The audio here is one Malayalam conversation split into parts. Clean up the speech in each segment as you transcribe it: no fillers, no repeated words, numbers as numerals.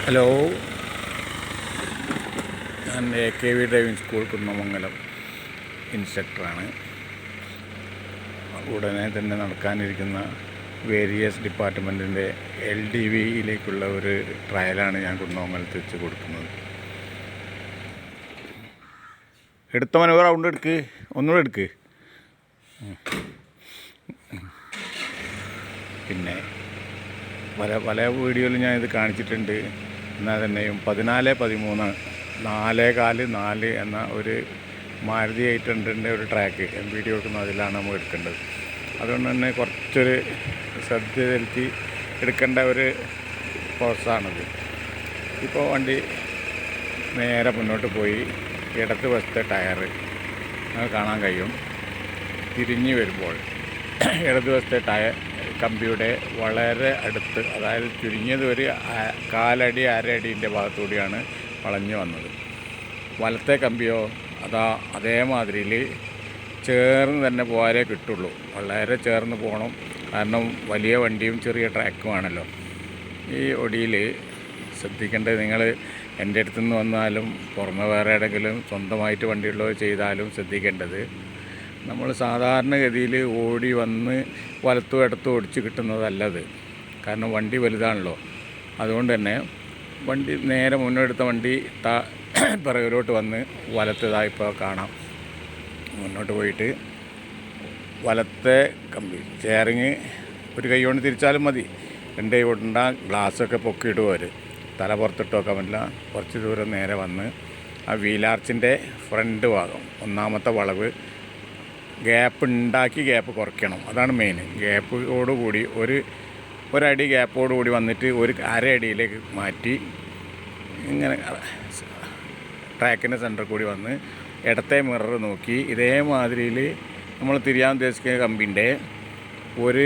ഹലോ, ഞാൻ AKV ഡ്രൈവിംഗ് സ്കൂൾ കുന്നമംഗലം ഇൻസ്ട്രക്ടറാണ്. ഉടനെ തന്നെ നടക്കാനിരിക്കുന്ന വേരിയസ് ഡിപ്പാർട്ട്മെൻറ്റിൻ്റെ LDVയിലേക്കുള്ള ഒരു ട്രയലാണ് ഞാൻ കുന്നമംഗലത്ത് വെച്ച് കൊടുക്കുന്നത്. എടുത്തവൻ ഒരു റൗണ്ട് എടുക്ക്, ഒന്നുകൂടെ എടുക്ക്. പിന്നെ പല വീഡിയോയിലും ഞാൻ ഇത് കാണിച്ചിട്ടുണ്ട്. എന്നാൽ തന്നെയും 14-13 4-4 എന്ന ഒരു മാരുതി 800ൻ്റെ ഒരു ട്രാക്ക് MPD കൊടുക്കുന്ന അതിലാണ് നമ്മൾ എടുക്കേണ്ടത്. അതുകൊണ്ട് തന്നെ കുറച്ചൊരു ശ്രദ്ധ ചെലുത്തി എടുക്കേണ്ട ഒരു കോഴ്സാണിത്. ഇപ്പോൾ വണ്ടി നേരെ മുന്നോട്ട് പോയി ഇടത്ത് വശത്തെ ടയറ് നമുക്ക് കാണാൻ കഴിയും. തിരിഞ്ഞ് വരുമ്പോൾ ഇടതുവശത്തെ ടയർ കമ്പിയുടെ വളരെ അടുത്ത്, അതായത് ചുരുങ്ങിയത് ഒരു 1/4 അരയടീൻ്റെ ഭാഗത്തുകൂടിയാണ് വളഞ്ഞു വന്നത്. വലത്തെ കമ്പിയോ അതേമാതിരിയിൽ ചേർന്ന് തന്നെ പോയാലേ കിട്ടുള്ളൂ. വളരെ ചേർന്ന് പോകണം, കാരണം വലിയ വണ്ടിയും ചെറിയ ട്രാക്കുമാണല്ലോ. ഈ ഒടിയിൽ ശ്രദ്ധിക്കേണ്ടത്, നിങ്ങൾ എൻ്റെ അടുത്തുനിന്ന് വന്നാലും പുറമെ വേറെ എവിടെയെങ്കിലും സ്വന്തമായിട്ട് വണ്ടിയുള്ളവർ ചെയ്താലും ശ്രദ്ധിക്കേണ്ടത്, നമ്മൾ സാധാരണഗതിയിൽ ഓടി വന്ന് വലത്തും ഇടത്തും ഓടിച്ച് കിട്ടുന്നതല്ലത്. കാരണം വണ്ടി വലുതാണല്ലോ. അതുകൊണ്ട് തന്നെ വണ്ടി നേരെ മുന്നെടുത്ത വണ്ടി പിറകിലോട്ട് വന്ന് വലത്തേതായിപ്പോൾ കാണാം. മുന്നോട്ട് പോയിട്ട് വലത്തെ കമ്പി ചെയറിങ് ഒരു കൈ കൊണ്ട് തിരിച്ചാലും മതി. 2 കൈ കൊണ്ട ഗ്ലാസ്സൊക്കെ പൊക്കിയിട്ട് അവർ തല പുറത്തിട്ട് വെക്കാൻ പറ്റില്ല. കുറച്ച് ദൂരം നേരെ വന്ന് ആ വീലാർച്ചിൻ്റെ ഫ്രണ്ട് ഭാഗം 1ാമത്തെ വളവ് ഗ്യാപ്പ് ഉണ്ടാക്കി ഗ്യാപ്പ് കുറയ്ക്കണം. അതാണ് മെയിൻ. ഗ്യാപ്പോടുകൂടി ഒരടി ഗ്യാപ്പോടുകൂടി വന്നിട്ട് ഒരു 1/2 അടിയിലേക്ക് മാറ്റി ഇങ്ങനെ ട്രാക്കിൻ്റെ സെൻറ്ററിൽ കൂടി വന്ന് ഇടത്തെ മിറർ നോക്കി ഇതേമാതിരിയിൽ നമ്മൾ തിരിയാൻ ഉദ്ദേശിക്കുന്ന കമ്പിൻ്റെ ഒരു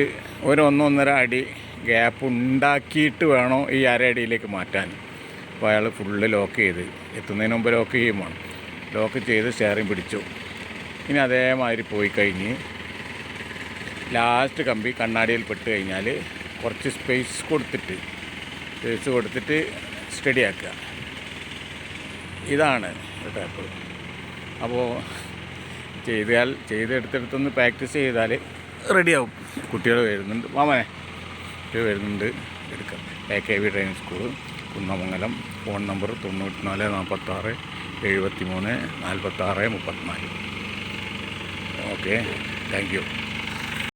1-1.5 അടി ഗ്യാപ്പ് ഉണ്ടാക്കിയിട്ട് വേണം ഈ 1/2 അടിയിലേക്ക് മാറ്റാൻ. അപ്പോൾ അയാൾ ഫുള്ള് ലോക്ക് ചെയ്ത് എത്തുന്നതിന് മുമ്പ് ലോക്ക് ചെയ്യും വേണം. ലോക്ക് ചെയ്ത് സ്റ്റെയറിങ് പിടിച്ചു. ഇനി അതേമാതിരി പോയി കഴിഞ്ഞ് ലാസ്റ്റ് കമ്പി കണ്ണാടിയിൽ പെട്ട് കഴിഞ്ഞാൽ കുറച്ച് സ്പേസ് കൊടുത്തിട്ട് സ്റ്റഡി ആക്കുക. ഇതാണ് ടാപ്പ്. അപ്പോൾ ചെയ്തെടുത്തെടുത്തൊന്ന് പ്രാക്ടീസ് ചെയ്താൽ റെഡിയാവും. കുട്ടികൾ വരുന്നുണ്ട്, മാമനെ കുട്ടികൾ വരുന്നുണ്ട്, എടുക്കാം. AKV driving school Kunnamangalam. Phone number 94 46 73 46 34. Okay, thank you.